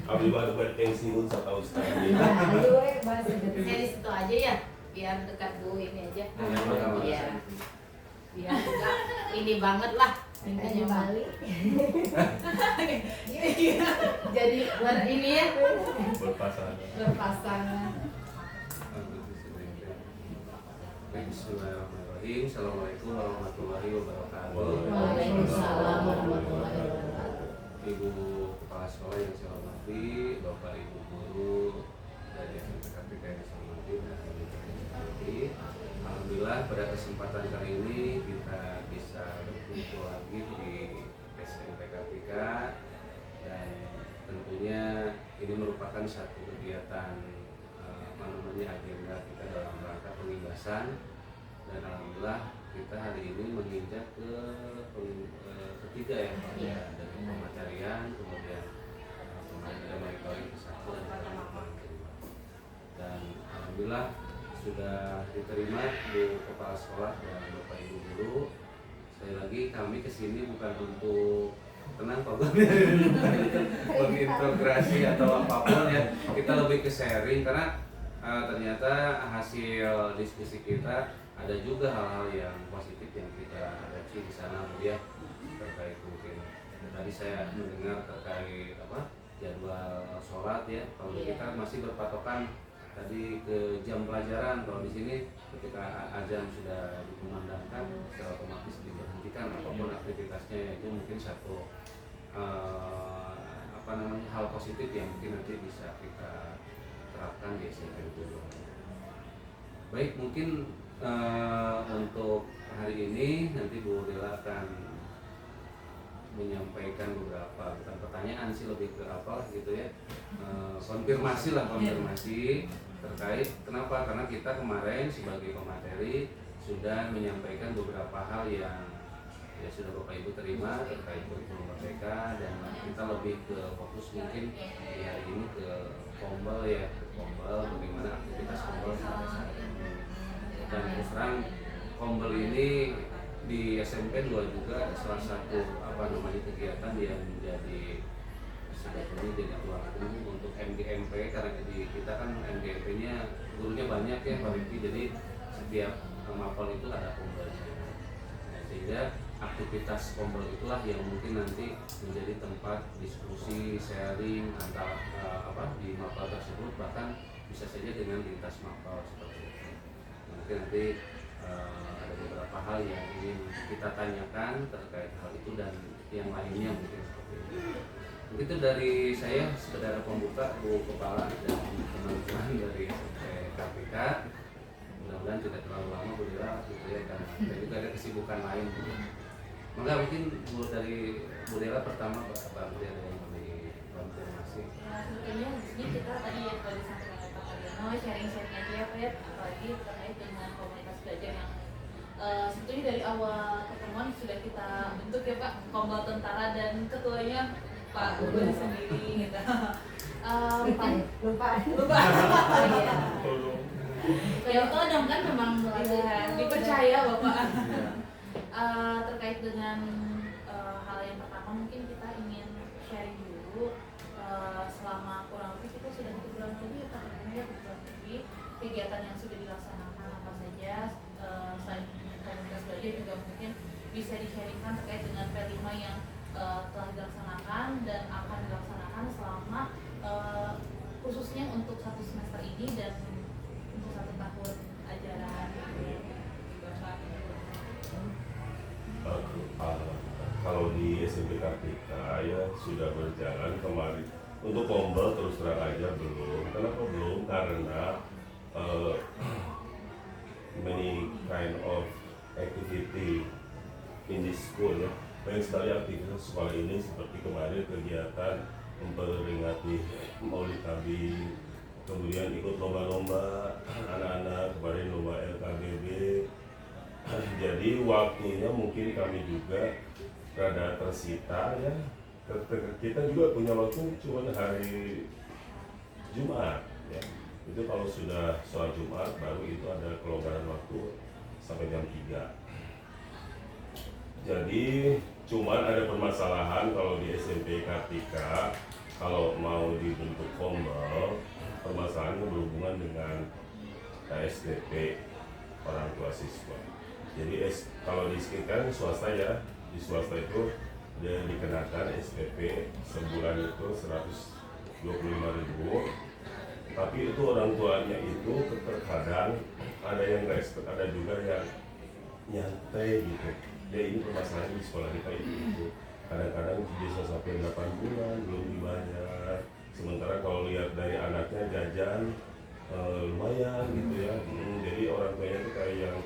Abdi baru pensiun setahu setahun. Aduh, bahasa Saya di situ aja ya, biar dekat dulu ini aja. Iya. Biar enggak ini banget lah. di Bali. Jadi buat ini ya. Berpasangan. Bismillahirrahmanirrahim. Assalamualaikum warahmatullahi wabarakatuh. Waalaikumsalam warahmatullahi wabarakatuh. Ibu kepala sekolah yang saya hormati, Bapak Ibu guru dari SMP KPK yang saya hormati dan yang saya hormati. Alhamdulillah pada kesempatan kali ini kita bisa berkumpul lagi di SMP KPK dan tentunya ini merupakan satu kegiatan agenda kita dalam rangka pengibasan dan alhamdulillah kita hari ini menginjak ke ketiga ya Pak ya, dari pematerian kemudian ada monitoring ke-1 dan alhamdulillah sudah diterima Bu Kepala Sekolah dan Bapak Ibu Guru. Sekali lagi kami kesini bukan untuk tenang Pak mengintegrasi atau apapun ya, kita lebih ke sharing karena ternyata hasil diskusi kita ada juga hal-hal yang positif yang kita adopsi di sana Bu ya, terkait mungkin tadi saya mendengar terkait jadwal sholat ya. Kalau kita masih berpatokan tadi ke jam pelajaran, kalau di sini ketika azan sudah dikumandangkan secara otomatis diberhentikan apapun aktivitasnya ya, itu mungkin satu hal positif yang mungkin nanti bisa kita terapkan di SMP dulu. Baik, mungkin untuk hari ini nanti Bu Dela akan menyampaikan beberapa bukan pertanyaan sih, lebih ke apa gitu ya, konfirmasi terkait kenapa, karena kita kemarin sebagai pemateri sudah menyampaikan beberapa hal yang ya sudah Bapak Ibu terima terkait kurikulum merdeka dan kita lebih ke fokus mungkin di hari ini ke Kombel ya, Kombel bagaimana aktivitas Kombel sampai saat ini. Dan terus terang Kombel ini di SMP 2 juga salah satu kegiatan yang menjadi sebetulnya jadi tulang punggung untuk MGMP, karena di kita kan MGMP-nya gurunya banyak ya Pak Rifki, jadi setiap mapel itu ada Kombelnya. Nah, sehingga aktivitas Kombel itulah yang mungkin nanti menjadi tempat diskusi, sharing antara di mapel tersebut, bahkan bisa saja dengan lintas mapel seperti itu. Mungkin nanti ada beberapa hal yang ingin kita tanyakan terkait hal itu dan yang lainnya mungkin seperti itu. Begitu dari saya sekedar pembuka Bu Kepala dan teman-teman dari SMP KPK. Mudah-mudahan tidak terlalu lama Bu Dela gitu ya, karena juga ada kesibukan lain gitu. Maka mungkin dari Bu Dela pertama Pak Budi ada yang lebih konfirmasi. Ya, tentunya di sini kita tadi ya kalau disampaikan oleh Pak Karyono sharing-sharing aja ya Pak ya, apalagi terkait dengan komunitas belajar yang sebetulnya dari awal pertemuan sudah kita bentuk ya Pak, Kombel Tentara dan ketuanya Pak Budi sendiri gitu. Lupa. Ya tolong kan memang dipercaya Bapak. Terkait dengan hal yang pertama mungkin kita ingin sharing dulu selama kurang lebih kita sudah 1 bulan lebih ya Pak, bulan lebih kegiatan yang sudah dilaksanakan apa saja, selain komunitas belajar juga mungkin bisa di-sharingkan terkait dengan P5 yang telah dilaksanakan dan akan dilaksanakan selama khususnya untuk 1 semester ini dan untuk 1 tahun ajaran. Kalau di SMP KPK ya sudah berjalan kemarin. Untuk Kombel terus terang aja belum. Kenapa belum? Karena many kind of activity in this school ya. Banyak sekali aktivitas sekolah ini, seperti kemarin kegiatan memperingati Maulid Nabi, kemudian ikut lomba-lomba anak-anak, kemarin lomba LKBB. Jadi waktunya mungkin kami juga rada tersita ya. Kita juga punya waktu cuma hari Jumat ya. Itu kalau sudah sholat Jumat baru itu ada kelonggaran waktu sampai jam 3. Jadi cuman ada permasalahan kalau di SMP Kartika kalau mau dibentuk kombel, permasalahannya berhubungan dengan SPP orang tua siswa. Jadi kalau di kan swasta ya, di swasta itu dia dikenakan SPP sebulan itu 125.000. Tapi itu orang tuanya itu terkadang ada yang respect, ada juga yang nyantai gitu. Ya ini permasalahan di sekolah kita itu. Kadang-kadang bisa sampai 8 bulan belum dibayar. Sementara kalau lihat dari anaknya jajan lumayan gitu ya. Jadi orang tuanya itu kayak yang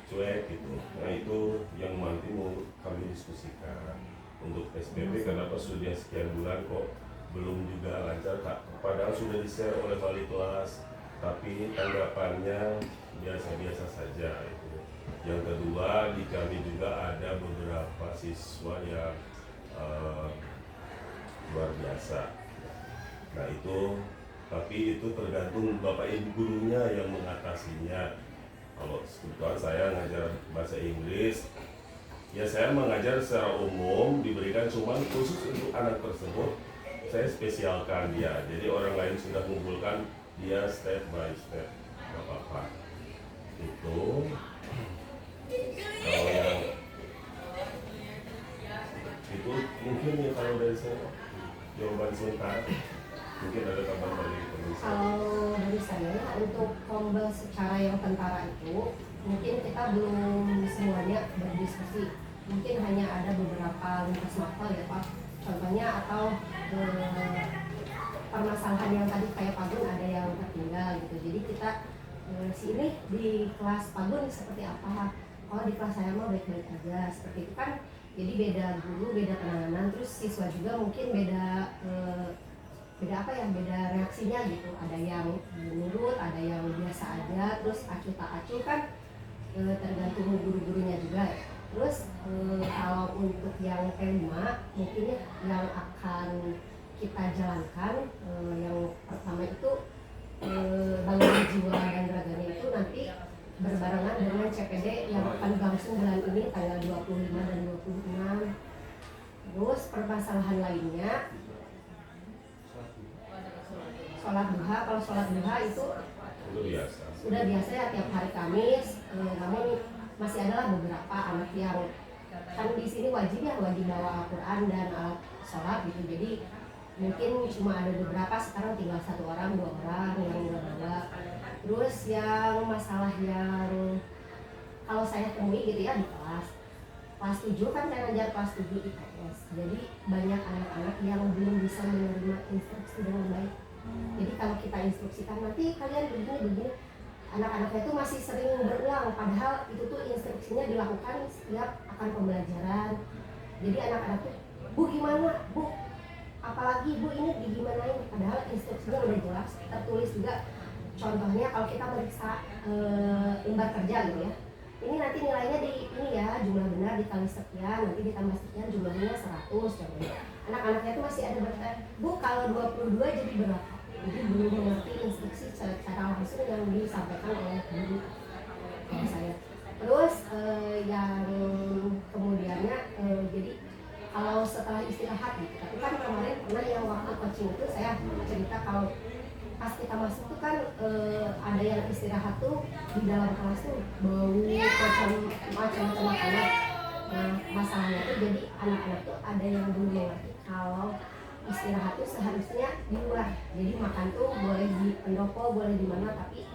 cuek gitu. Nah itu yang nanti mau kami diskusikan untuk SPP. Kenapa sudah sekian bulan kok belum juga lancar, padahal sudah di-share oleh wali kelas, tapi tanggapannya biasa-biasa saja itu. Yang kedua, di kami juga ada beberapa siswa yang luar biasa. Nah itu, tapi itu tergantung bapak ibu gurunya yang mengatasinya. Kalau kebetulan saya ngajar bahasa Inggris, ya saya mengajar secara umum, diberikan cuman khusus untuk anak tersebut saya spesialkan dia. Jadi orang lain sudah mengumpulkan dia step by step, nggak apa-apa. Itu kalau yang itu mungkin ya kalau dari saya jawaban sementara. Mungkin ada tambahan dari pemirsa. Kalau dari saya untuk kombel secara yang tentara itu mungkin kita belum semuanya berdiskusi. Mungkin hanya ada beberapa lintas mata ya Pak. Contohnya atau permasalahan yang tadi kayak Pak Gun ada yang tertinggal gitu. Jadi kita ini di kelas Pak Gun seperti apa? Kalau di kelas saya mah baik-baik aja seperti itu kan. Jadi beda guru, beda penanganan, terus siswa juga mungkin beda apa ya, beda reaksinya gitu. Ada yang menurut, ada yang biasa aja, terus acuh tak acuh kan tergantung guru-gurunya juga. Terus kalau untuk yang kelima mungkin yang akan kita jalankan yang pertama itu bangunan jiwa dan raganya itu nanti berbarengan dengan CPD yang akan berlangsung bulan ini tanggal 25 dan 26. Terus permasalahan lainnya sholat duha. Kalau sholat duha itu sudah biasa ya tiap hari Kamis, namun masih adalah beberapa anak yang kan di sini wajib bawa Al-Quran dan alat sholat gitu. Jadi mungkin cuma ada beberapa, sekarang tinggal 1 orang 2 orang yang nggak bawa. Terus yang masalah yang kalau saya temui gitu ya di kelas 7 kan saya ngajar kelas 7 IPS. Jadi banyak anak-anak yang belum bisa menerima instruksi dengan baik. Jadi kalau kita instruksikan nanti kalian begini, anak-anaknya itu masih sering berulang, padahal itu tuh instruksinya dilakukan setiap akan pembelajaran. Jadi anak-anak tuh, Bu gimana? Bu, apalagi Bu ini digimanain? Padahal instruksinya udah jelas, tertulis juga. Contohnya kalau kita meriksa lembar kerja gitu ya, ini nanti nilainya di ini ya, jumlah benar dikali sekian, nanti ditambah sekian, jumlahnya 100 contohnya. Anak-anaknya itu masih ada bertanya, Bu kalau 22 jadi berapa? Jadi belum mengerti instruksi secara langsung yang disampaikan oleh guru saya. Terus yang kemudiannya jadi kalau setelah istirahat gitu, tapi kan kemarin pernah yang waktu coaching itu saya cerita kalau pas kita masuk tuh kan ada yang istirahat tuh di dalam kelas tuh bau macam-macam makanan. Nah masalahnya tuh jadi anak-anak tuh ada yang belum mengerti kalau istirahat tuh seharusnya di luar. Jadi makan tuh boleh di pendopo, boleh di mana, tapi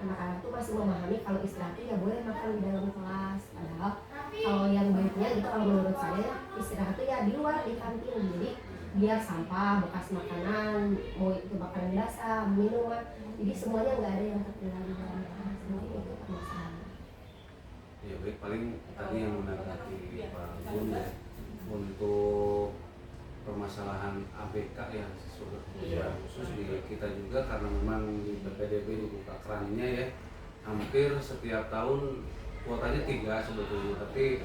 anak-anak tuh masih memahami kalau istirahat tuh ya boleh makan di dalam kelas. Padahal kalau yang baiknya gitu kalau menurut saya istirahat tuh ya di luar di kantin. Jadi biar sampah, bekas makanan, mau itu makanan basah, minuman, jadi semuanya nggak ada yang tertinggal di dalam kelas. Mungkin itu permasalahan. Ya baik, paling tadi yang menanggapi Pak Gun ya, untuk permasalahan ABK yang sesuatu khusus di kita juga karena memang di PPDB dibuka kerannya ya, hampir setiap tahun kuotanya 3 sebetulnya, tapi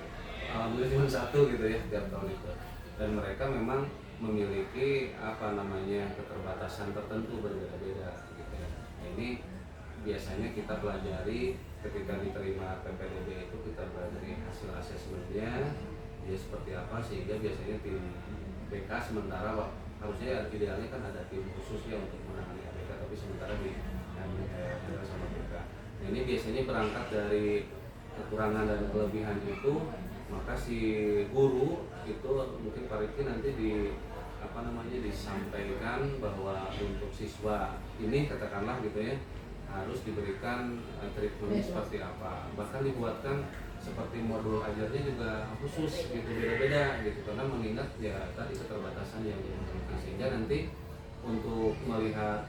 alhamdulillah cuma 1 gitu ya setiap tahun itu. Dan mereka memang memiliki keterbatasan tertentu berbeda-beda gitu ya. Nah, ini biasanya kita pelajari ketika diterima PPDB itu, kita pelajari hasil asesmennya dia seperti apa, sehingga biasanya tim BK sementara harusnya idealnya kan ada tim khusus ya untuk menangani ABK, tapi sementara di sama BK. Nah, ini biasanya berangkat dari kekurangan dan kelebihan itu, maka si guru itu mungkin Pak Riki nanti disampaikan bahwa untuk siswa ini katakanlah gitu ya harus diberikan treatment seperti apa, bahkan dibuatkan seperti modul ajarnya juga khusus gitu, beda-beda gitu, karena mengingat ya tadi keterbatasan yang dimiliki, sehingga nanti untuk melihat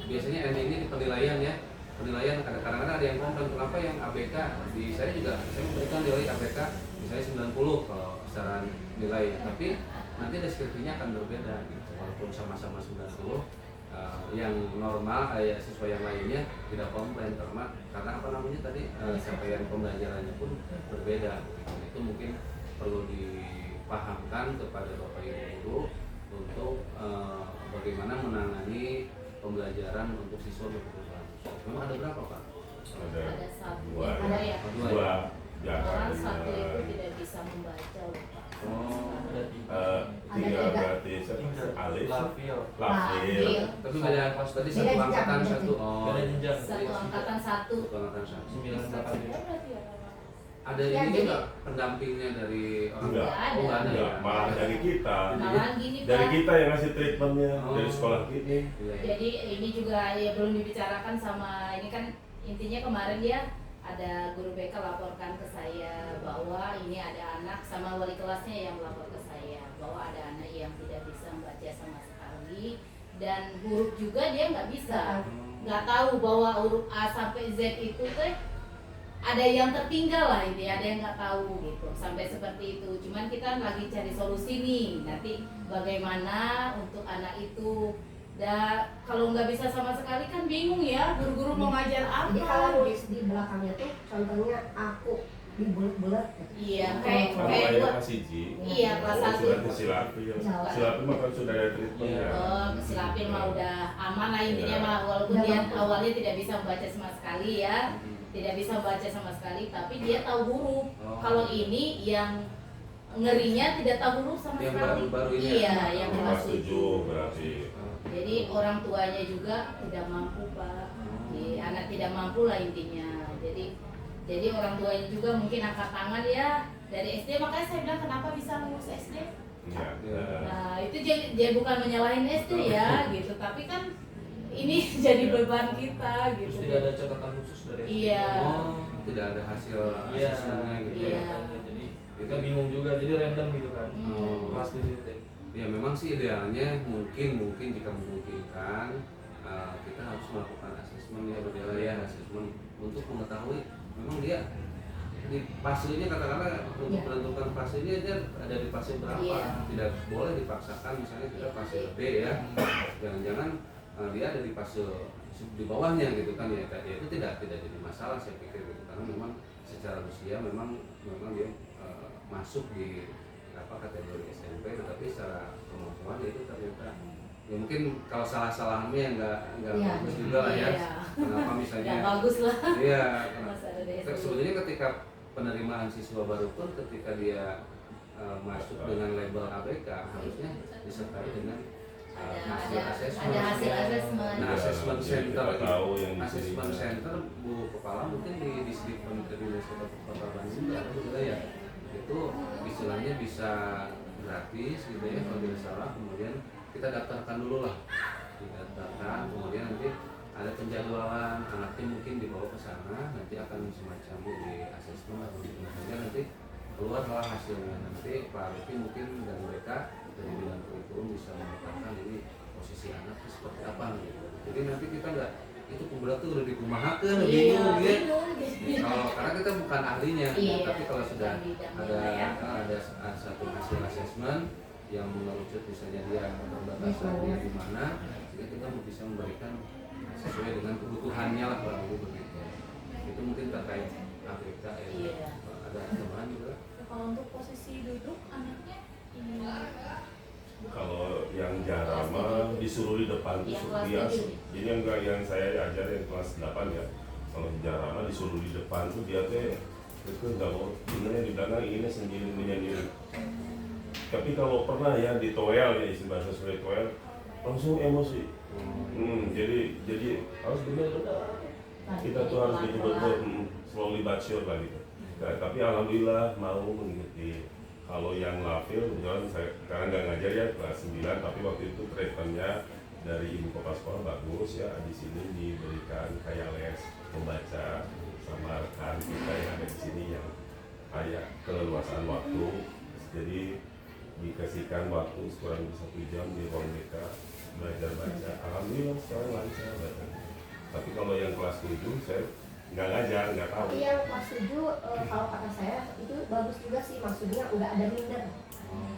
biasanya endingnya di penilaian ya, penilaian kadang-kadang ada yang komplain kenapa yang ABK di saya memberikan nilai ABK misalnya 90 kalau secara nilai, tapi nanti deskripsinya akan berbeda gitu, walaupun sama-sama 90 yang normal siswa yang lainnya tidak komplain karena apa namanya tadi capaian pembelajarannya pun berbeda gitu. Itu mungkin perlu dipahamkan kepada Bapak Ibu guru untuk bagaimana menangani pembelajaran untuk siswa berkebutuhan khusus. Memang ada berapa Pak? Ada satu. Dua. Ada ya. Dua. Orang satu itu tidak bisa membaca loh Pak. Tiga berarti Alif, Lafil. Tapi beda kelas tadi satu Beda angkatan jenjang, satu. Beda jenjang. Satu angkatan satu. Satu angkatan satu. 9 Berarti ya. Ada Ya, ini jadi- juga pendampingnya dari orang Enggak. tua? Oh, enggak ada ya. Enggak, malah dari kita. Malahan gini Dari Pak. kita yang ngasih treatmentnya Oh. dari sekolah ini. Iya. Jadi ini juga ya belum dibicarakan sama ini kan intinya kemarin dia ada guru BK laporkan ke saya bahwa ini ada anak sama wali kelasnya yang melapor ke saya bahwa ada anak yang tidak bisa membaca sama sekali dan huruf juga dia nggak bisa, nggak tahu bahwa huruf A sampai Z itu teh ada yang tertinggal lah ini, ada yang nggak tahu gitu sampai seperti itu. Cuman kita lagi cari solusi nih nanti bagaimana untuk anak itu. Dan kalau nggak bisa sama sekali kan bingung ya guru-guru mau ngajar Jadi kalau apa nulis di belakangnya tuh contohnya aku dibulet-bulet gitu. iya kayak Kalau kayak kayak gua kelas 1. iya kelas satu Sudah Silapil. Jawa. Silapil mah kan sudah ada treatmentnya. oh silapil mah udah aman lah intinya Iya. mah walaupun Udah dia mampu. awalnya tidak bisa membaca sama sekali ya tidak bisa membaca sama sekali tapi dia tahu huruf Oh. kalau ini yang ngerinya tidak tahu huruf sama Yang sekali baru-baru ini iya ya? yang Kelas kelas 7 7 berarti. jadi orang tuanya juga tidak mampu Pak. Jadi, anak tidak mampu lah intinya. Jadi orang tuanya juga mungkin angkat tangan ya dari SD. Makanya saya bilang kenapa bisa lulus SD? Iya. Iya. Nah itu jadi bukan menyalahin SD ya gitu. Tapi kan ini jadi beban kita Terus gitu. tidak ada catatan khusus dari Iya. Oh, tidak ada hasil Iya, asesmennya gitu Iya. ya. Jadi kita bingung juga, jadi random gitu kan. Hmm. Kelas di situ. Ya memang sih idealnya mungkin jika memungkinkan kita harus melakukan asesmen ya berdaya ya asesmen untuk mengetahui memang dia di fasenya katakanlah untuk Iya. menentukan fasenya dia ada di fase berapa, Iya. tidak boleh dipaksakan misalnya kita fase B ya, jangan-jangan dia ada di fase di bawahnya gitu kan ya, itu tidak jadi masalah saya pikir gitu, karena memang secara usia memang dia masuk di kategori SMP, tetapi secara kemampuan itu ternyata ya mungkin kalau salah-salahannya yang nggak Iya. bagus juga lah ya. Iya. Kenapa misalnya? Nggak bagus lah. Iya. Masa ada SD. Sebetulnya ketika penerimaan siswa baru pun ketika dia masuk dengan label ABK harusnya disertai dengan hasil asesmen. ada hasil asesmen. Nah, asesmen Iya, center kita tahu yang asesmen diterima. center Bu Kepala mungkin di distrik Dinas Kota Bandung juga ya, itu istilahnya bisa gratis gitu ya kalau tidak salah, kemudian kita daftarkan dulu lah, didaftarkan kemudian nanti ada penjadwalan anaknya mungkin dibawa ke sana, nanti akan semacam di asesmen atau sehingga nanti keluarlah hasilnya, nanti Pak Arifin mungkin dan mereka dari bidang kurikulum bisa memetakan ini posisi anak itu seperti apa gitu. Jadi nanti kita nggak itu pemberat tuh udah dikumahakeun Iya, bingung ya. bingung, gitu. Kalau karena kita bukan ahlinya, Iya, tapi kalau sudah bukan bidangnya ya. ada satu hasil asesmen yang mengerucut misalnya dia keterbatasannya di mana, sehingga kita bisa memberikan sesuai dengan kebutuhannya lah kurang lebih begitu. Itu mungkin terkait ABK ya. Iya. Ada tambahan juga. Kalau untuk posisi duduk anaknya ini Kalau yang jarang mah disuruh di depan itu Yang kelas biasa. 7. Jadi yang saya ajar yang kelas 8 ya. Kalau jarang mah disuruh di depan tuh dia teh itu nggak mau dengerin di belakang ini sendiri menyendiri. Tapi kalau pernah ya di toel ya istilah bahasa Sunda toel langsung emosi. Oh, Jadi harus benar-benar kita tuh harus betul-betul slowly but sure lah gitu. Nah, tapi alhamdulillah mau mengikuti. Kalau yang lafil, kebetulan saya sekarang nggak ngajar ya kelas 9, tapi waktu itu treatmentnya dari ibu kepala sekolah bagus ya. Di sini diberikan kayak les membaca sama rekan kita yang ada di sini yang kayak keleluasaan waktu. Jadi dikasihkan waktu kurang lebih 1 jam di ruang BK belajar baca. Alhamdulillah sekarang lancar baca. Tapi kalau yang kelas 7 saya nggak ngajar, nggak tahu. Tapi yang kelas 7 kalau kata saya itu bagus juga sih, maksudnya nggak ada minder.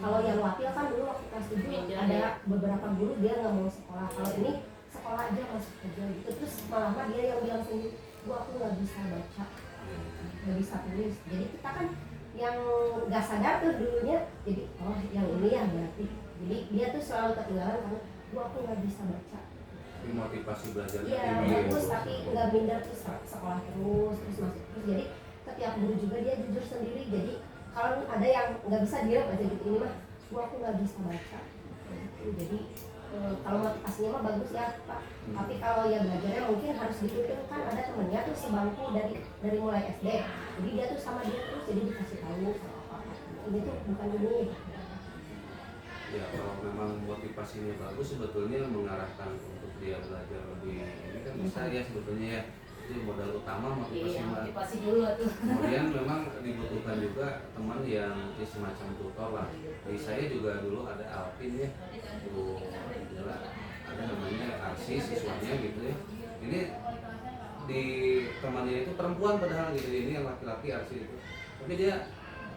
Kalau yang wakil kan dulu waktu kelas 7 Minder, ada ya. beberapa guru dia nggak mau sekolah. Kalau ini sekolah aja masuk aja gitu. Terus malah dia yang bilang sendiri, aku nggak bisa baca, nggak bisa tulis. Jadi kita kan yang nggak sadar tuh dulunya, jadi oh yang ini ya berarti. Jadi dia tuh selalu ketinggalan karena aku nggak bisa baca. tapi motivasi belajarnya Iya tinggi bagus, gitu. tapi nggak minder terus sekolah terus masuk terus. Jadi setiap guru juga dia jujur sendiri. Jadi kalau ada yang nggak bisa dia aja gitu, ini mah aku nggak bisa baca gitu. Jadi kalau motivasinya mah bagus ya Pak. Tapi kalau ya belajarnya mungkin harus dituntun, kan ada temennya tuh sebangku dari mulai SD. Jadi dia tuh sama dia terus, jadi dikasih tahu sama apa ini tuh bukan ini. Ya kalau memang motivasinya bagus sebetulnya mengarahkan untuk dia belajar lebih ini kan bisa ya sebetulnya ya. Itu modal utama motivasi Iya, Mbak. motivasi dulu tuh. Kemudian memang dibutuhkan juga teman yang ya, semacam tutor lah. Di saya juga dulu ada Alvin ya, guru ada namanya Arsi siswanya gitu ya. Ini di temannya itu perempuan padahal gitu, ini yang laki-laki Arsi itu. Tapi dia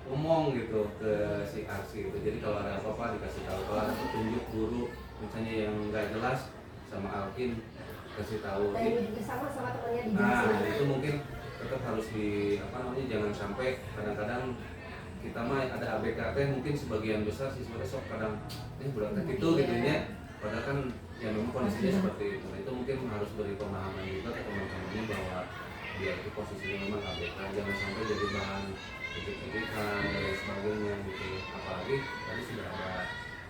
ngomong gitu ke si Arsi gitu. Jadi kalau ada apa-apa dikasih tahu, kalau ada petunjuk guru misalnya yang nggak jelas sama Alvin kasih tahu. Dan juga sama temannya Nah, dijelasin. itu mungkin tetap harus di apa namanya, jangan sampai kadang-kadang kita mah ada ABKT mungkin sebagian besar siswa besok kadang berangkat itu gitu ya. Padahal kan ya memang kondisinya seperti itu. Nah, itu mungkin harus beri pemahaman juga ke teman-temannya bahwa dia itu posisinya memang ABK, jangan sampai jadi bahan kritik-kritikan dan lain sebagainya gitu. Apalagi tadi sudah ada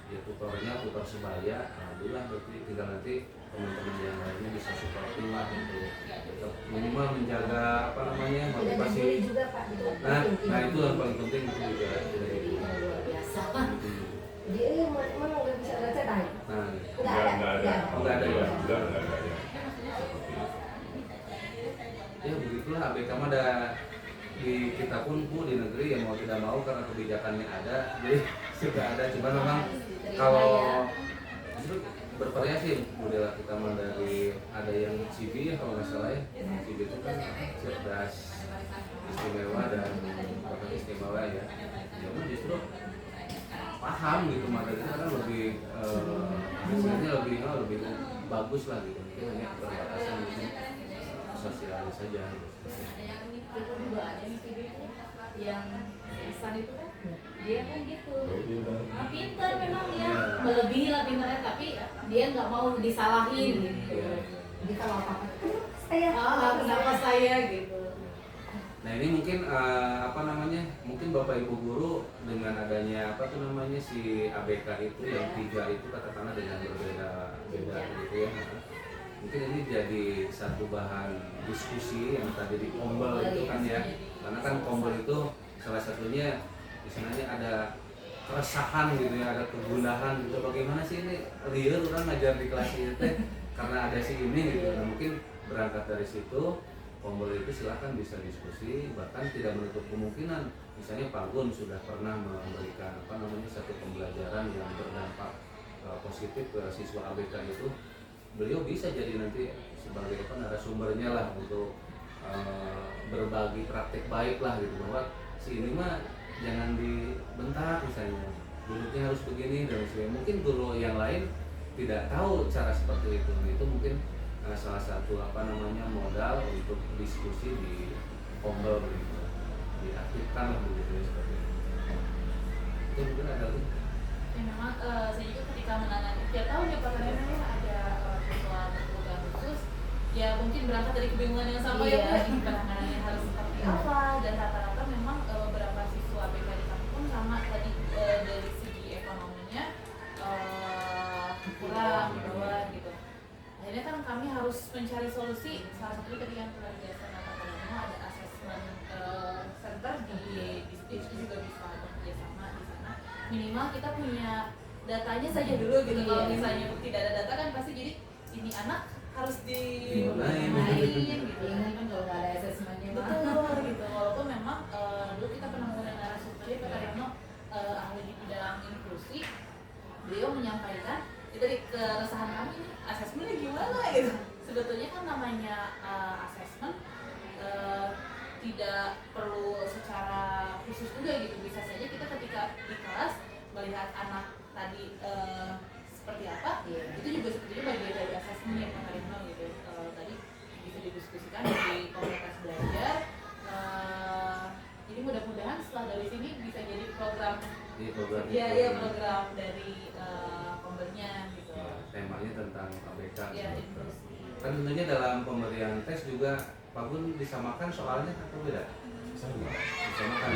ya tutornya, tutor sebaya, alhamdulillah berarti tinggal nanti teman-teman yang lainnya bisa support lah gitu. Tetap minimal menjaga apa namanya Tidak motivasi. dibully juga Pak gitu. Nah itu yang paling penting itu juga dari Luar biasa. Jadi ini mana nggak bisa baca dah. Nah, Nggak ada. Nggak ada ya? Nggak ada ya. ya begitulah ABK mah ada di kita pun Bu di negeri ya mau tidak mau karena kebijakannya ada jadi sudah ada, cuma memang kalau justru bervariasi model kita mah dari ada yang CV ya kalau nggak salah ya, CV itu kan cerdas istimewa dan bahkan istimewa ya, namun justru paham gitu materinya kan lebih hasilnya lebih bagus lah gitu, mungkin hanya perbatasan mungkin sosialis saja gitu. Itu juga ada yang video yang Ihsan itu kan dia kan gitu. Pintar memang dia, melebihi lah pintarnya, tapi dia nggak mau disalahin gitu. Jadi kalau apa-apa saya Kenapa saya gitu. Nah ini mungkin apa namanya, mungkin Bapak Ibu guru dengan adanya apa tuh namanya si ABK itu yang 3 itu katakanlah dengan berbeda-beda gitu ya. Mungkin ini jadi satu bahan diskusi yang tadi di Kombel itu kan ya, karena kan Kombel itu salah satunya misalnya ada keresahan gitu ya, ada kegundahan gitu, bagaimana sih ini real orang ngajar di kelas ini teh karena ada si ini gitu. Nah, mungkin berangkat dari situ Kombel itu silahkan bisa diskusi, bahkan tidak menutup kemungkinan misalnya Pak Gun sudah pernah memberikan apa namanya satu pembelajaran yang berdampak positif ke siswa ABK itu, beliau bisa jadi nanti sebagai apa narasumbernya lah untuk berbagi praktek baik lah gitu, bahwa si ini mah jangan dibentak misalnya, duduknya harus begini dan sebagainya. Mungkin guru yang lain tidak tahu cara seperti itu mungkin salah satu apa namanya modal untuk diskusi di Kombel gitu, diaktifkan lah begitu ya, seperti itu mungkin ada lagi. Ya, memang saya juga ketika menangani tiap tahun ya Pak Karena ya ada siswa berkebutuhan khusus, ya mungkin berangkat dari kebingungan yang sama ya Pak, ini penanganannya harus seperti apa, dan rata-rata memang beberapa siswa BK di kampung pun sama tadi dari segi ekonominya kurang gitu. kami harus mencari solusi. Salah satunya tadi yang telah biasa katakan ada assessment center di itu juga bisa bekerja sama di sana. Minimal kita punya datanya saja dulu gitu. Kalau misalnya tidak ada data kan pasti jadi ini anak harus Dibenahin. gitu. Ini kan kalau nggak ada assessmentnya mah. Betul gitu. Walaupun memang dulu kita pernah mengundang narasumber Pak Karyono, ahli di bidang inklusi, beliau menyampaikan itu dari keresahan kami ini asesmennya gimana gitu. Sebetulnya kan namanya asesmen tidak perlu secara khusus juga gitu. Bisa saja kita ketika di kelas melihat anak tadi seperti apa, itu juga sebetulnya bagian dari asesmen yang Pak Karyono gitu. Tadi bisa didiskusikan di komunitas belajar. Jadi mudah-mudahan setelah dari sini bisa jadi program program dari pemberinya gitu. Ya, temanya tentang ABK. Ya, gitu. Kan tentunya dalam pemberian tes juga Pak Gun disamakan soalnya atau beda? Sama. Disamakan.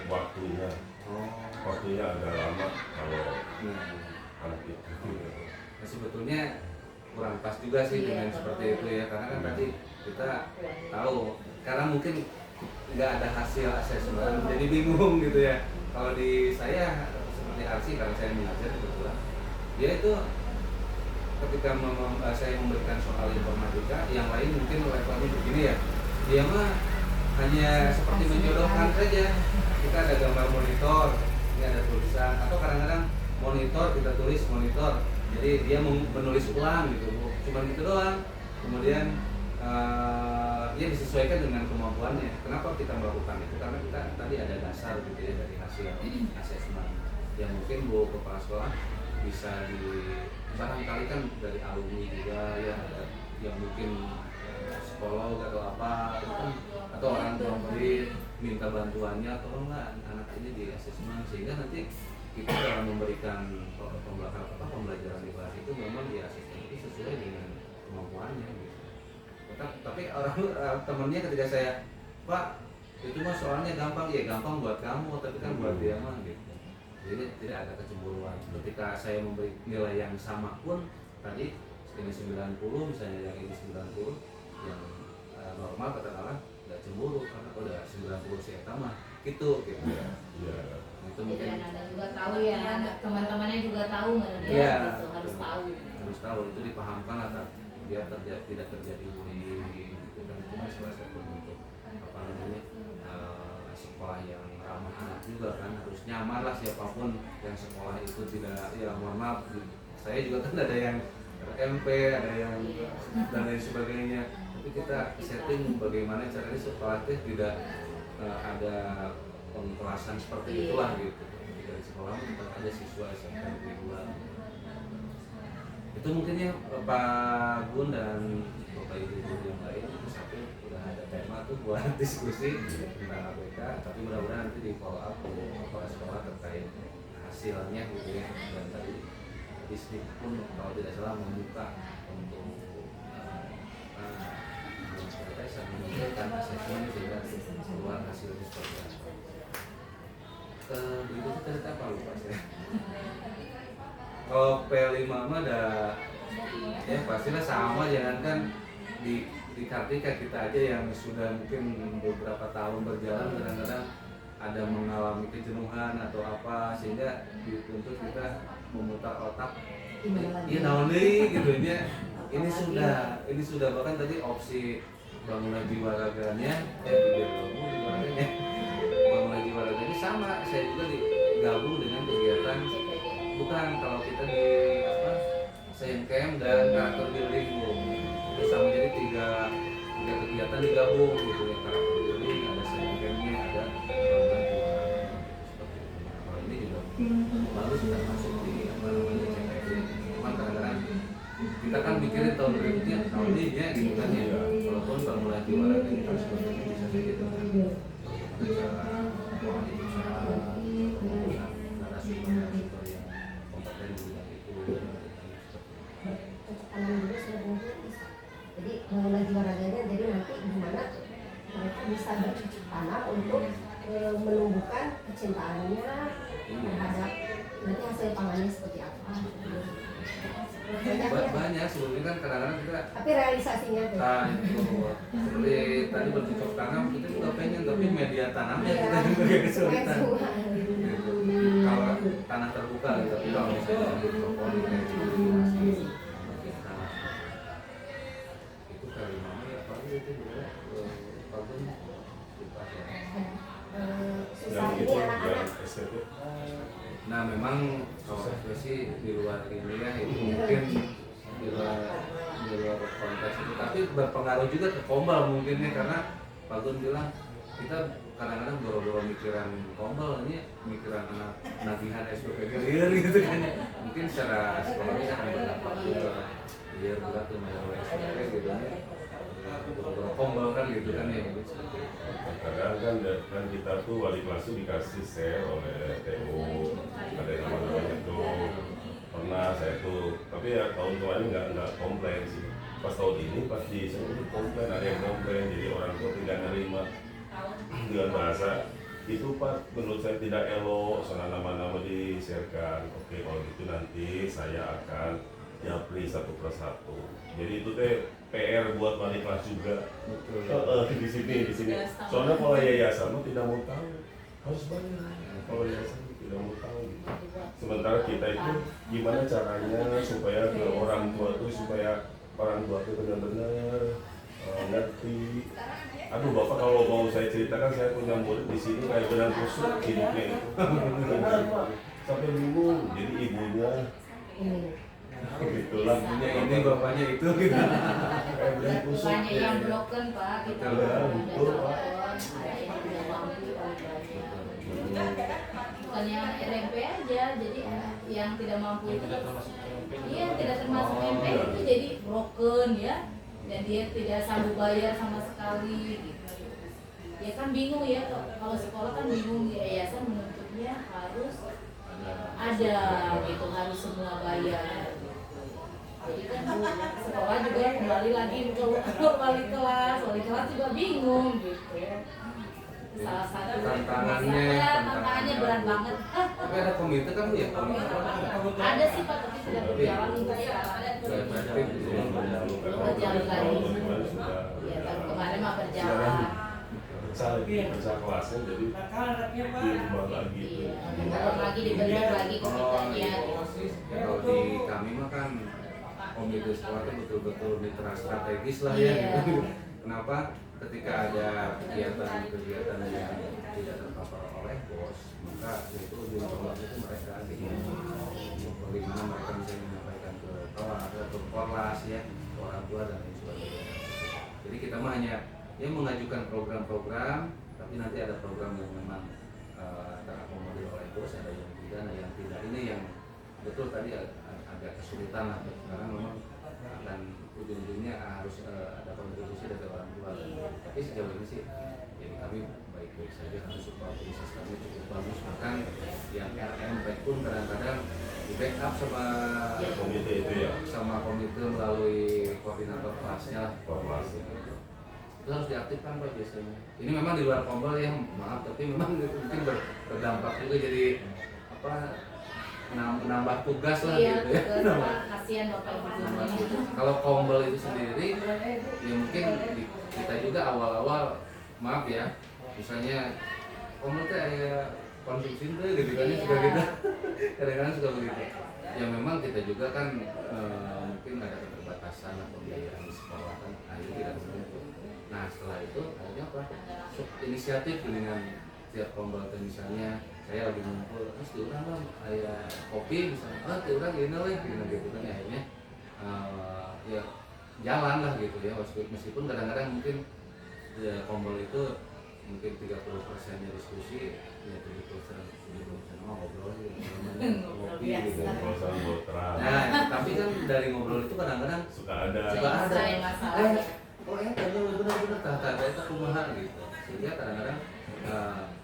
Cuman waktunya agak lama kalau anak itu. Nah, sebetulnya kurang pas juga sih dengan seperti itu ya, karena kan tadi kita tahu karena mungkin nggak ada hasil asesmen jadi bingung gitu ya. Kalau di saya seperti Arsi, karena saya mengajar kebetulan dia itu ketika saya memberikan soal informatika, yang lain mungkin levelnya begini ya, dia mah hanya seperti menjodohkan saja. Kita ada gambar monitor, ini ada tulisan, atau kadang-kadang monitor kita tulis monitor, jadi dia menulis ulang gitu, cuma gitu doang. Kemudian dia disesuaikan dengan kemampuannya. Kenapa kita melakukan itu? Karena kita tadi ada dasar gitu ya dari hasil asesmen yang mungkin Bu Kepala Sekolah bisa barangkali kan dari alumni juga ya, ada yang mungkin psikolog atau apa gitu kan, atau orang tua murid minta bantuannya, tolonglah anak ini di asesmen, sehingga nanti kita dalam memberikan pembelajaran di kelas itu memang di asesmen itu sesuai dengan kemampuannya gitu. Tapi orang temennya ketika saya, Pak itu mah soalnya gampang, ya gampang buat kamu, tapi kan buat dia mah gitu. Jadi tidak ada kecemburuan. Ketika saya memberi nilai yang sama pun, tadi ini 90 misalnya, yang ini 90, yang normal katakanlah nggak cemburu karena udah 90 sih mah gitu. Ya. Itu mungkin Ada juga tahu ya, teman-temannya juga tahu mana dia Iya. gitu, harus tahu. harus tahu, itu dipahamkan lah biar tidak terjadi bullying gitu kan. Itu kan salah satu bentuk sekolah yang ramah anak juga kan, harus nyaman lah siapapun yang sekolah itu. Tidak, ya mohon maaf, saya juga kan ada yang MP, ada yang dan lain sebagainya, tapi kita setting bagaimana caranya sekolah itu tidak ada pengkerasan seperti itulah gitu. Dari sekolah tetap ada siswa SMP reguler. Itu mungkin ya Pak Gun dan Bapak Ibu yang lain, satu udah ada tema tuh buat diskusi tentang ABK, tapi mudah-mudahan nanti di follow up oleh kepala sekolah terkait hasilnya gitu ya. Dan tadi Disdik pun kalau tidak salah membuka untuk menunjukkan asesmen sehingga keluar hasilnya seperti apa. Berikutnya cerita apa lupa saya. Kalau P5 mah ada ya pastilah sama, jangankan di Kartika kita aja yang sudah mungkin beberapa tahun berjalan, kadang-kadang ada mengalami kejenuhan atau apa, sehingga dituntut kita memutar otak. Iya naon deui gitu nya. Ini sudah bahkan tadi opsi bangunan jiwa raganya bangunan jiwa raganya sama, saya juga digabung dengan kegiatan, bukan kalau kita di Science Camp dan karakter building itu sama, jadi tiga kegiatan digabung gitu ya, karakter building, ada Science Campnya, ada bangunan jiwa raga seperti itu. Kalau ini juga bagus kita masuk di CPD, cuman kadang-kadang kita kan mikirin tahun berikutnya, tahun ini ya gitu kan ya, walaupun bangunan jiwa raga kita sebetulnya bisa saja dengan cara pola hidup sehat, narasumber yang kompeten di bidang itu. Tanam dulu sebelum bisa. Jadi bangunan jiwa raganya, jadi nanti gimana mereka bisa bercocok tanam untuk menumbuhkan kecintaannya terhadap nanti hasil pangannya seperti apa. Banyak sebelumnya kan kadang-kadang kita Tapi realisasinya tuh. itu seperti tadi bercocok tanam kita juga pengen tapi media tanamnya kita juga kesulitan. Gitu. Kalau tanah terbuka gitu, tapi kalau misalnya hidroponik kayak gitu masih tanah. Itu kali mana ya Pak itu juga bagus dipakai. Susah Yang ini itu anak-anak. yang SPP. Nah memang kalau saya sih di luar ini ya itu mungkin di luar konteks itu, tapi berpengaruh juga ke kombal mungkin ya, karena Pak Gun bilang kita kadang-kadang boro-boro mikiran kombal, ini mikiran anak nagihan SPP liar gitu kan ya. Mungkin secara psikologis akan berdampak juga liar berat tuh bayar SPP gitu ya, boro-boro kombal kan gitu kan ya, mungkin seperti itu. Kadang kan kita tuh wali kelas tuh dikasih share oleh TU, ada yang namanya tuh pernah saya tuh, tapi ya tahun kemarin nggak komplain sih. Pas tahun ini pasti saya itu komplain, ada yang komplain, jadi orang tua tidak nerima dengan bahasa itu Pak, menurut saya tidak elok, soalnya nama-nama di-sharekan. Oke, kalau gitu nanti saya akan japri satu persatu. Jadi itu teh PR buat wali kelas juga. Di sini. Soalnya kalau yayasan mah tidak mau tahu, harus bayar. Kalau yayasan tidak mau tahu. Gitu. Sementara kita itu gimana caranya supaya ke orang tua tuh supaya orang tua tuh benar-benar ngerti. Aduh Bapak, kalau mau saya ceritakan, saya punya murid di sini kayak benang kusut hidupnya itu. Sampai bingung. Jadi ibunya gitulah. Ibunya ini bapaknya itu gitu. Kayak benang kusut. Banyak yang broken Pak, kita Betul, ada betul, Pak. ada yang tidak mampu, bukannya RMP aja, jadi yang tidak mampu Yang itu tidak termasuk PMP. iya tidak termasuk Oh, MP iya. itu jadi broken ya, dan dia tidak sanggup bayar sama sekali gitu. Ya kan bingung ya, kalau sekolah kan bingung, yayasan menuntutnya harus ada gitu, harus semua bayar gitu. Jadi kan sekolah juga kembali lagi ke wali kelas juga bingung gitu. Salah satu tantangannya berat banget. Tapi ada komite kan Bu ya? Komite Ada sih Pak, tapi sudah berjalan untuk sekarang. Berjalan lagi. Ya, baru kemarin mah berjalan. Pecah kelasnya, jadi diubah lagi. Iya, dibentuk lagi, dibentuk lagi komitenya. Kalau di kami mah kan komite sekolah itu betul-betul mitra strategis lah ya. Iya. Gitu. Kenapa? Ketika ada kegiatan yang tidak terpapar oleh bos, maka itu dilakukan itu mereka gitu. Bagaimana mereka bisa menyampaikan ke kelas atau ke korlas ya, ke orang tua dan lain sebagainya. Jadi kita mah hanya ya mengajukan program-program, tapi nanti ada program yang memang terakomodir oleh bos, ada yang tidak, ada yang tidak. Ini yang betul tadi agak kesulitan lah, karena memang akan ujung-ujungnya harus ada kontribusi dari orang tua. Tapi sejauh ini sih, jadi kami baik-baik saja, kami support bisnis kami cukup bagus. Bahkan yang RMP pun kadang-kadang di backup sama Komite itu ya, komite melalui koordinator kelasnya lah. formasi. Itu harus diaktifkan Pak biasanya. Ini memang di luar kombel ya, maaf, tapi memang itu mungkin berdampak juga, jadi apa, menambah tugas lah Iya, gitu ya. tugas, kasihan Bapak Ibu gitu. Kalau kombel itu sendiri, ya mungkin kita juga awal-awal, maaf ya, misalnya kombel itu ya konsumsi itu gitu kan, suka kita kadang-kadang suka begitu. Ya memang kita juga kan mungkin ada keterbatasan lah pembiayaan di sekolah kan, akhirnya tidak mampu. Nah setelah itu akhirnya apa? Inisiatif dengan tiap kombel itu, misalnya saya lagi ngumpul, terus diurang lah kayak kopi misalnya, diurang gini lah gitu kan, akhirnya ya jalan lah gitu ya. Meskipun kadang-kadang mungkin ya, kombel itu mungkin 30%-nya diskusi, ya 70% ngobrol gitu, ngopi gitu. Ngobrol sama botra. Nah tapi kan dari ngobrol itu kadang-kadang Suka ada. Selesai masalahnya. oh tanya benar-benar tata itu kumaha gitu, sehingga kadang-kadang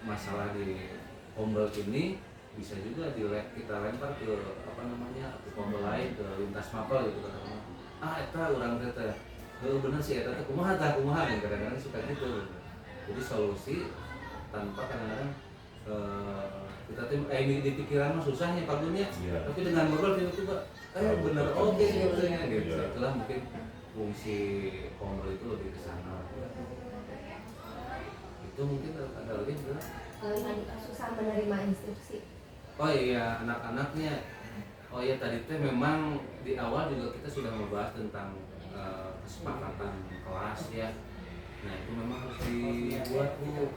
masalah di kombel ini bisa juga kita lempar ke apa namanya, ke kombel lain, ke lintas mapel gitu kadang-kadang. Eta urang teh teh bener sih, eta teh kumaha gitu, kadang-kadang suka gitu. Jadi solusi tanpa kadang-kadang kita ini di pikiran mah susahnya Pak Gun ya. Iya. Tapi dengan ngobrol tiba-tiba benar oke sebetulnya gitu. Iya. Itulah mungkin fungsi Komro itu lebih ke sana. Itu mungkin ada lagi juga. Susah menerima instruksi. Oh iya, anak-anaknya. Oh iya, tadi teh memang di awal juga kita sudah membahas tentang kesepakatan kelas ya. Nah itu memang harus dibuat Bu.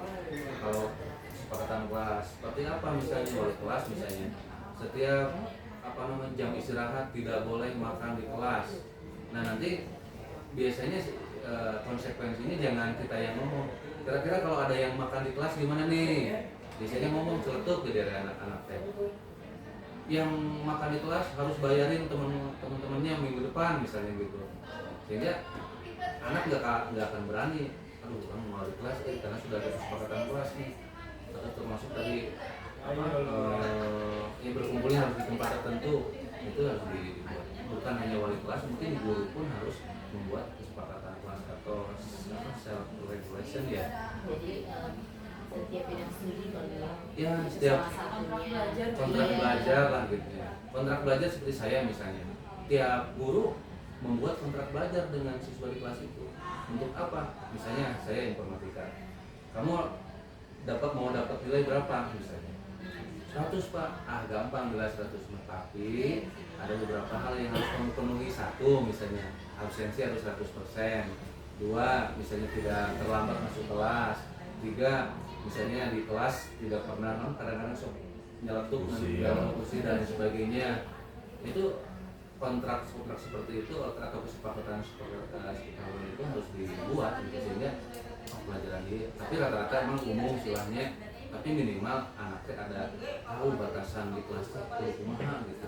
Kalau kesepakatan kelas seperti apa misalnya wali kelas misalnya setiap jam istirahat tidak boleh makan di kelas. Nah nanti biasanya konsekuensinya jangan kita yang ngomong. Kira-kira kalau ada yang makan di kelas gimana nih? Biasanya ngomong celetuk gitu dari anak-anak teh. Yang makan di kelas harus bayarin teman-temannya minggu depan misalnya gitu. Sehingga anak nggak akan berani. Aduh, orang mau di kelas karena sudah ada kesepakatan kelas nih. Atau termasuk tadi yang berkumpulnya harus di tempat tertentu itu harus dibuat. Bukan hanya wali kelas, mungkin guru pun harus membuat kesepakatan kelas atau self regulation ya. Jadi setiap bidang studi kalau Ya setiap kontrak Iya. belajar lah gitu ya. Kontrak belajar seperti saya misalnya. Tiap guru membuat kontrak belajar dengan siswa di kelas itu. Untuk apa? Misalnya saya informatika. Kamu mau dapat nilai berapa misalnya? 100 Pak. Gampang nilai 100. Tapi ada beberapa hal yang harus kamu penuhi. Satu misalnya absensi harus 100%. Dua misalnya tidak terlambat masuk kelas. Tiga misalnya di kelas tidak pernah kadang-kadang nyeletuk dalam kursi dan sebagainya. Itu kontrak seperti itu atau kesepakatan seperti itu harus dibuat gitu, sehingga pelajaran dia. Tapi rata-rata emang umum silahnya, tapi minimal anaknya ada tahu batasan di kelas kumaha gitu.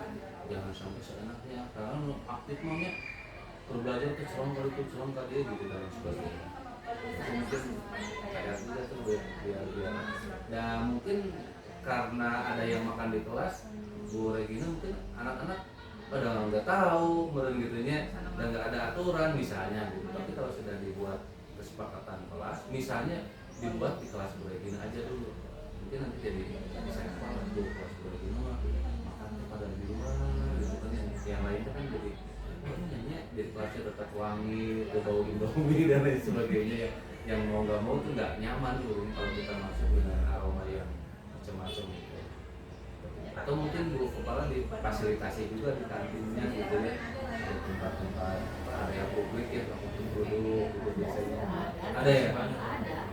Jangan sampai seenaknya karena aktif maunya berbelajar ke serong kali gitu dan sebagainya. Itu mungkin kayak juga tuh biar dan mungkin karena ada yang makan di kelas Bu Regina mungkin anak-anak pada nggak tahu meren gitunya dan nggak ada aturan misalnya gitu. Tapi kalau sudah dibuat kesepakatan kelas misalnya dibuat di kelas Bu Regina aja dulu, mungkin nanti jadi sampel Bu kelas Bu Regina makan pada di rumah gitu kan, yang lainnya kan jadi jadi kelasnya tetap wangi, bau indomie dan lain sebagainya yang mau nggak mau tuh nggak nyaman tuh kalau kita masuk dengan aroma yang macam-macam gitu. Atau mungkin guru kepala difasilitasi juga di kantinnya gitu ya, ada tempat-tempat area publik ya, untuk duduk gitu biasanya ada ya. ada.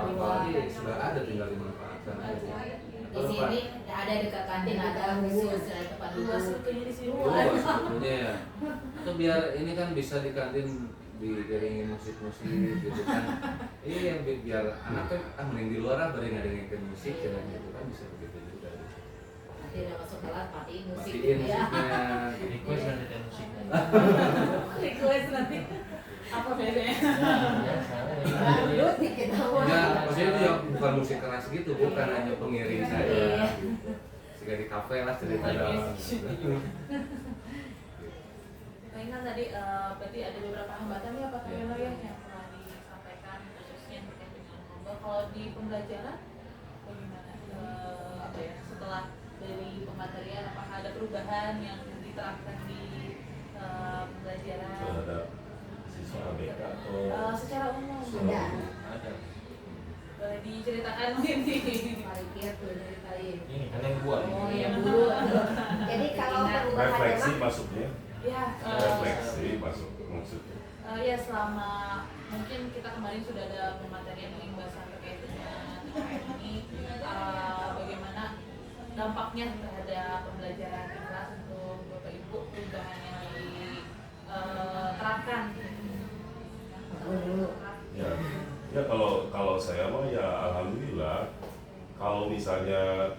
Apalagi sudah ada tinggal dimanfaatkan aja. Di sini ada dekat kantin ada khusus tempat duduk. Sebetulnya di sini Sebetulnya ya. Atau biar ini kan bisa di kantin diiringi musik-musik gitu kan. Iya biar anaknya mending di luar bareng ngadengin musik jalan gitu kan, bisa begitu juga. Nanti udah masuk kelas matiin musik Matiin ya. musiknya. Request nanti ada musiknya. request nanti apa bedanya? Dangdut dikit doang. Ya, maksudnya itu yang bukan musik keras gitu, bukan hanya pengiring saja. Gitu. Jika di kafe lah ceritanya. Kan tadi berarti ada beberapa hambatan ya Pak Triono ya yang telah disampaikan khususnya terkait dengan lomba. Kalau di pembelajaran bagaimana? Apa ya, setelah dari pematerian apakah ada perubahan yang diterapkan di pembelajaran terhadap siswa ABK atau secara umum? Ada. Boleh diceritakan mungkin di Parkir tuh dari kali. Ini kan yang buat. Oh yang dulu. Jadi kalau perubahannya refleksi mah masuknya, ya refleksi masuk maksudnya. ya selama mungkin kita kemarin sudah ada pematerian pembahasan terkait dengan UKM ini, bagaimana dampaknya terhadap pembelajaran di kelas untuk Bapak Ibu, perubahan yang diterapkan. Ya, ya kalau saya mah ya alhamdulillah. Kalau misalnya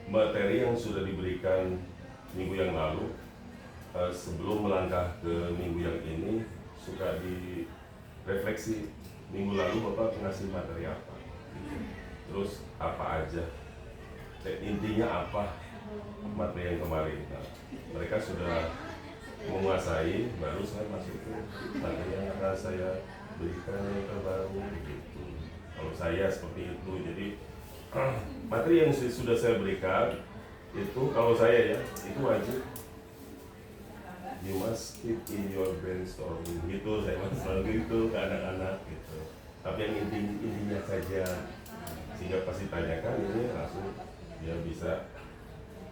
materi yang sudah diberikan minggu yang lalu, sebelum melangkah ke minggu yang ini suka direfleksi minggu lalu Bapak ngasih materi apa, terus apa aja, intinya apa materi yang kemarin. Nah, mereka sudah menguasai, baru saya masuk ke materi yang akan saya berikan yang terbaru gitu. Kalau saya seperti itu, jadi materi yang sudah saya berikan itu kalau saya ya itu wajib you must keep in your brainstorming gitu, saya masih selalu gitu ke anak-anak gitu. Tapi yang intinya saja, sehingga pasti tanyakan ini langsung dia bisa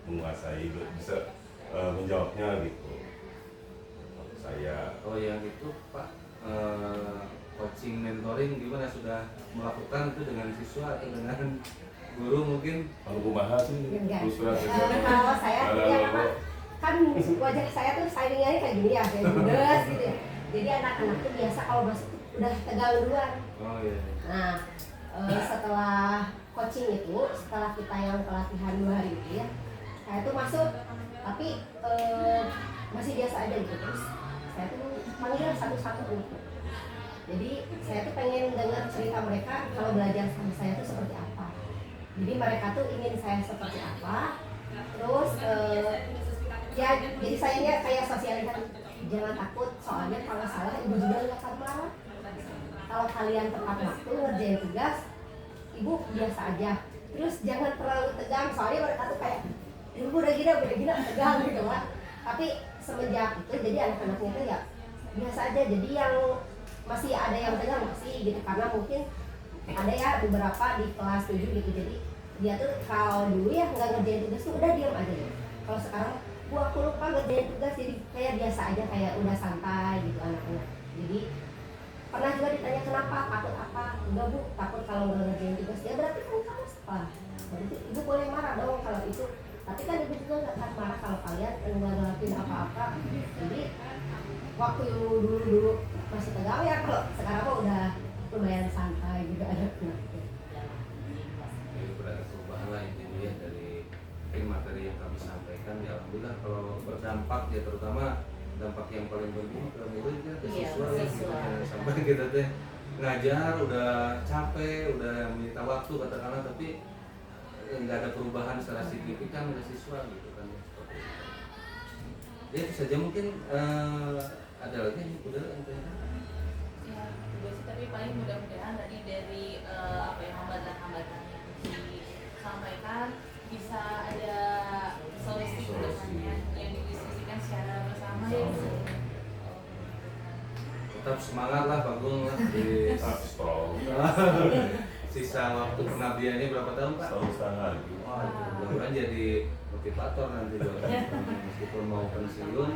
menguasai, bisa menjawabnya gitu. Saya yang itu Pak, coaching mentoring gimana, sudah melakukan itu dengan siswa atau dengan guru mungkin? kalau kumaha sih Enggak. terus terang saja. Kalau saya Kalau- ya memang kan wajah saya tuh saingannya kayak gini ya, kayak judes gitu ya. Jadi anak-anak tuh biasa kalau masuk tuh udah tegang duluan. Oh iya. Nah, setelah coaching itu, setelah kita yang pelatihan 2 hari itu ya, saya tuh masuk, tapi masih biasa aja gitu. Terus saya tuh panggil satu-satu gitu. Jadi saya tuh pengen dengar cerita mereka kalau belajar sama saya tuh seperti apa. Jadi mereka tuh ingin saya seperti apa. Terus ya jadi sayangnya kayak sosialisasi, jangan takut soalnya kalau salah ibu juga nggak akan marah. Kalau kalian tepat waktu ngerjain tugas, ibu biasa aja. Terus jangan terlalu tegang, soalnya mereka tuh kayak ibu udah gila tegang gitu lah. Tapi semenjak itu jadi anak-anaknya tuh ya biasa aja. Jadi yang masih ada yang tegang masih gitu, karena mungkin ada ya beberapa di kelas 7 gitu. Jadi dia tuh kalau dulu ya nggak ngerjain tugas tuh udah diam aja gitu. Kalau sekarang aku lupa ngerjain tugas, jadi kayak biasa aja, kayak udah santai gitu anak-anak. Jadi pernah juga ditanya kenapa, takut apa? Enggak bu, takut kalau nggak ngerjain tugas. Ya berarti kan kamu sekolah, berarti ibu boleh marah dong kalau itu. Tapi kan ibu juga nggak akan marah kalau kalian nggak ngelakuin apa-apa. Jadi waktu dulu masih tegang ya, kalau sekarang mah udah lumayan santai gitu anak-anak. Jadi berada perubahan lah intinya ya dari mungkin materi yang kami sampaikan. Ya alhamdulillah kalau berdampak ya, terutama dampak yang paling penting ke murid ya, ke Iya, siswa ya. siswa. Sampai kita teh ngajar udah capek, udah menyita waktu katakanlah, tapi nggak ada perubahan secara signifikan ke siswa gitu kan. Seperti itu. Ya itu saja mungkin. Ada lagi yang udah intinya. Ya, juga sih, tapi paling mudah-mudahan tadi dari apa ya, hambatan-hambatan yang disampaikan bisa ada solusi ke depannya yang didiskusikan secara bersama ya. Tetap semangat lah Pak Gung lah di tetap strong sisa waktu pengabdiannya berapa tahun Pak? setahun setengah gitu. Wah, mudah-mudahan jadi motivator nanti buat teman-teman. Meskipun mau pensiun,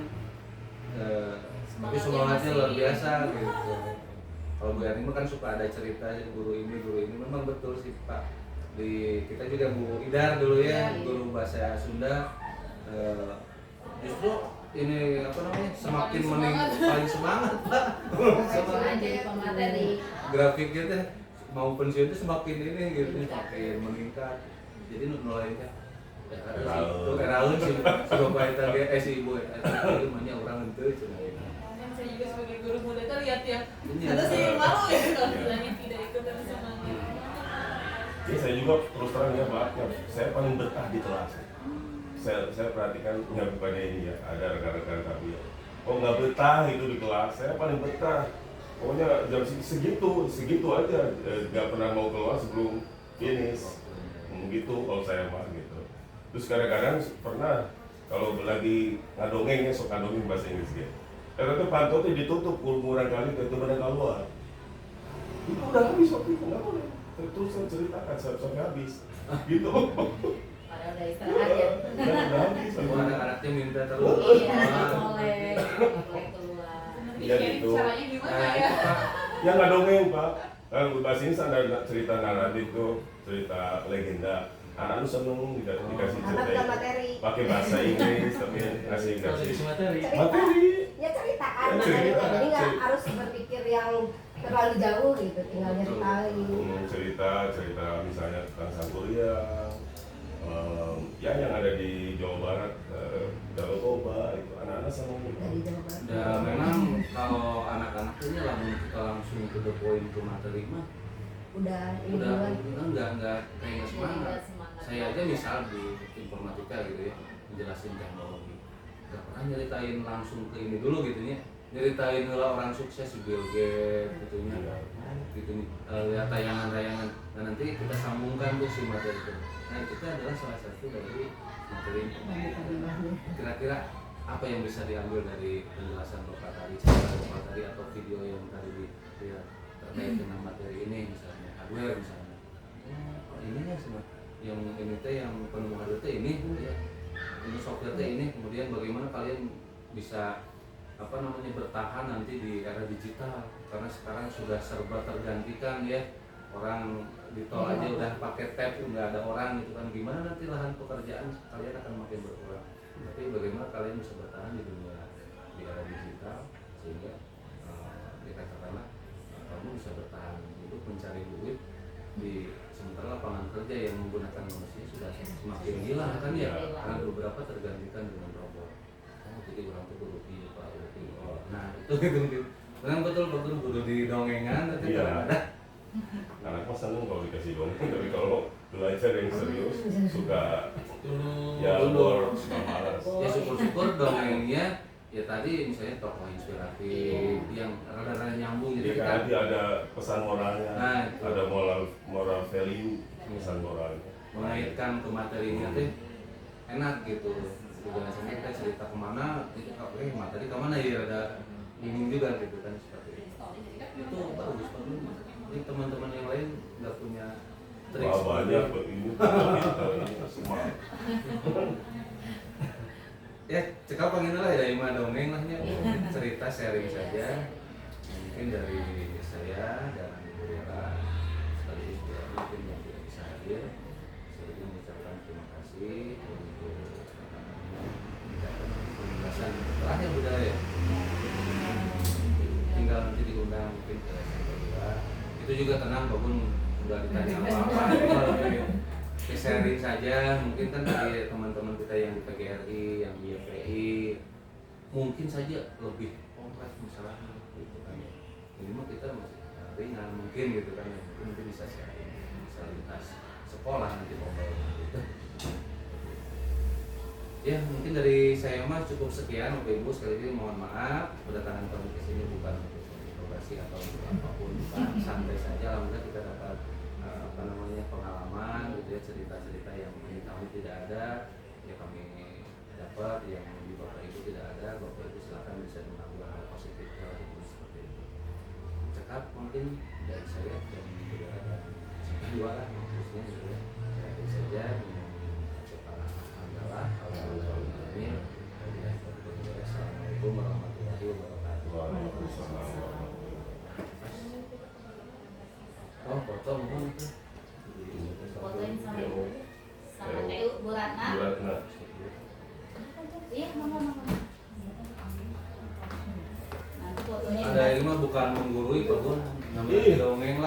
tapi semangatnya luar biasa gitu. Kalau Bu Erni kan suka ada cerita guru ini memang betul sih Pak. Kita juga Bu Idar dulu ya, guru bahasa Sunda. Justru ini apa namanya, semakin paling semangat Pak. Semakin jadi pemateri. Grafiknya teh mau pensiun itu semakin ini gitu, semakin meningkat. Jadi nulain kan Eraun si bapak eta si ibu eta namanya orang itu cuma. Kan saya juga sebagai guru muda tuh lihat ya, Iya. terus sih malu ya kalau Iya. bilangnya tidak ikutan semangat. Ya saya juga terus terang ya Pak, ya, saya paling betah di kelas. Saya perhatikan nggak bukannya ini ya, ada rekan-rekan kami ya. Oh nggak betah itu di kelas, saya paling betah. Pokoknya jam segitu aja, nggak pernah mau keluar sebelum finish. Gitu kalau saya mah gitu. Terus kadang-kadang pernah kalau lagi ngadongeng ya, sok ngadongeng bahasa Inggris ya. Karena tuh pantau tuh ditutup kurang kali ke teman keluar. Itu udah habis waktu itu, nggak boleh. Terus saya ceritakan sampai habis. Gitu. Padahal udah istirahat ya. Udah habis. Semua anak-anaknya minta terus. Iya, nggak boleh keluar. Nanti Ya, sharing gitu. caranya gimana Nah, ya? itu Pak. Yang ngadongeng Pak. Kan bahasa Inggris ada cerita naratif tuh, cerita legenda. Anak-anak seneng dikasih Karena cerita bukan itu. materi. Pakai bahasa Inggris tapi ngasih Kalau ngasih di materi. materi. Ya cerita kan, Ya, materinya. cerita. Jadi nggak harus berpikir yang terlalu jauh gitu, tinggal nyeritain. cerita misalnya tentang Sangkuriang, ya yang ada di Jawa Barat, Danau Toba itu anak-anak seneng. Dari Jawa Barat. Dan memang kalau anak-anak ini kita langsung to the point ke materi mah Udah ini udah duluan. enggak kayak nggak semangat. Nggak semangat. Saya aja misal di informatika gitu ya, menjelasin teknologi, nggak pernah nyeritain langsung ke ini dulu gitu ya. nyeritain heula orang sukses si Bill Gates gitu nya. Gitu lihat tayangan-tayangan. Nah, nanti kita sambungkan tuh si materi itu. Nah, itu adalah salah satu dari materi. Kira-kira apa yang bisa diambil dari penjelasan Bapak tadi, cerita Bapak tadi atau video yang tadi dilihat terkait dengan materi ini misalnya hardware misalnya. Oh, ini ya semua. Yang ini teh yang penemu hardware teh ini ya. Ini software teh ini, kemudian bagaimana kalian bisa bertahan nanti di era digital, karena sekarang sudah serba tergantikan ya, orang di tol aja udah pakai tab, nggak ada orang gitu kan. Gimana nanti lahan pekerjaan kalian akan makin berkurang, tapi bagaimana kalian bisa bertahan di dunia di era digital sehingga dikatakanlah kamu bisa bertahan hidup mencari duit di sementara lapangan kerja yang menggunakan manusia sudah semakin hilang kan ya, karena beberapa tergantikan dengan robot. Jadi orang tuh kudu di Pak. Nah itu gitu. Memang betul kudu di dongengan tapi Iya. kalau ada. Anak mah seneng kalau dikasih dongeng, tapi kalau belajar yang serius suka ya bor, suka malas. Ya syukur-syukur dongengnya ya tadi misalnya tokoh inspiratif yang rada-rada nyambung Jadi jadi kan kita nanti ada pesan moralnya, Nah, itu. ada moral value, pesan moralnya. mengaitkan ke materinya teh enak gitu. Jangan sampai kita cerita kemana, materi kemana ya ada bingung juga gitu kan seperti itu. Itu bagus banget. Jadi teman-teman yang lain nggak punya trik Wah, seperti banyak itu. ini semua. Ya cekal pengen lah dari mah dongeng lahnya cerita sharing saja mungkin dari saya dan Ibu Rera sekaligus juga mungkin yang tidak bisa hadir. Saya mengucapkan terima kasih untuk penjelasan terakhir budaya. Tinggal nanti diundang mungkin ke kedua. Itu juga tenang walaupun udah ditanya apa-apa. Oke, sharing saja, mungkin kan dari teman-teman kita yang di PGRI, yang di YPI mungkin saja lebih kompleks masalahnya gitu kan. Ini mah kita masih ringan mungkin gitu kan, mungkin bisa sharing, bisa lintas sekolah nanti pembayaran gitu. Ya mungkin dari saya mah cukup sekian Bapak Ibu, sekali lagi mohon maaf kedatangan kami ke sini bukan untuk interogasi atau untuk apapun, bukan, santai saja. Alhamdulillah kita dapat pengalaman gitu ya, cerita-cerita yang mungkin kami tidak ada ya kami dapat, yang di Bapak Ibu tidak ada. Bapak Ibu silakan bisa mengambil hal positif seperti itu. Cekap mungkin dari saya dan saudara dan dua lah khususnya gitu ya. Itu saja Assalamualaikum warahmatullahi wabarakatuh. Waalaikumsalam. Oh, foto mohon itu. Fotoin sama Ya, TU Bu Ratna. Bu Ratna. Iya, mama. Nanti fotonya Ada ini mah bukan menggurui Pak Bun, namanya Ih. dongeng lah.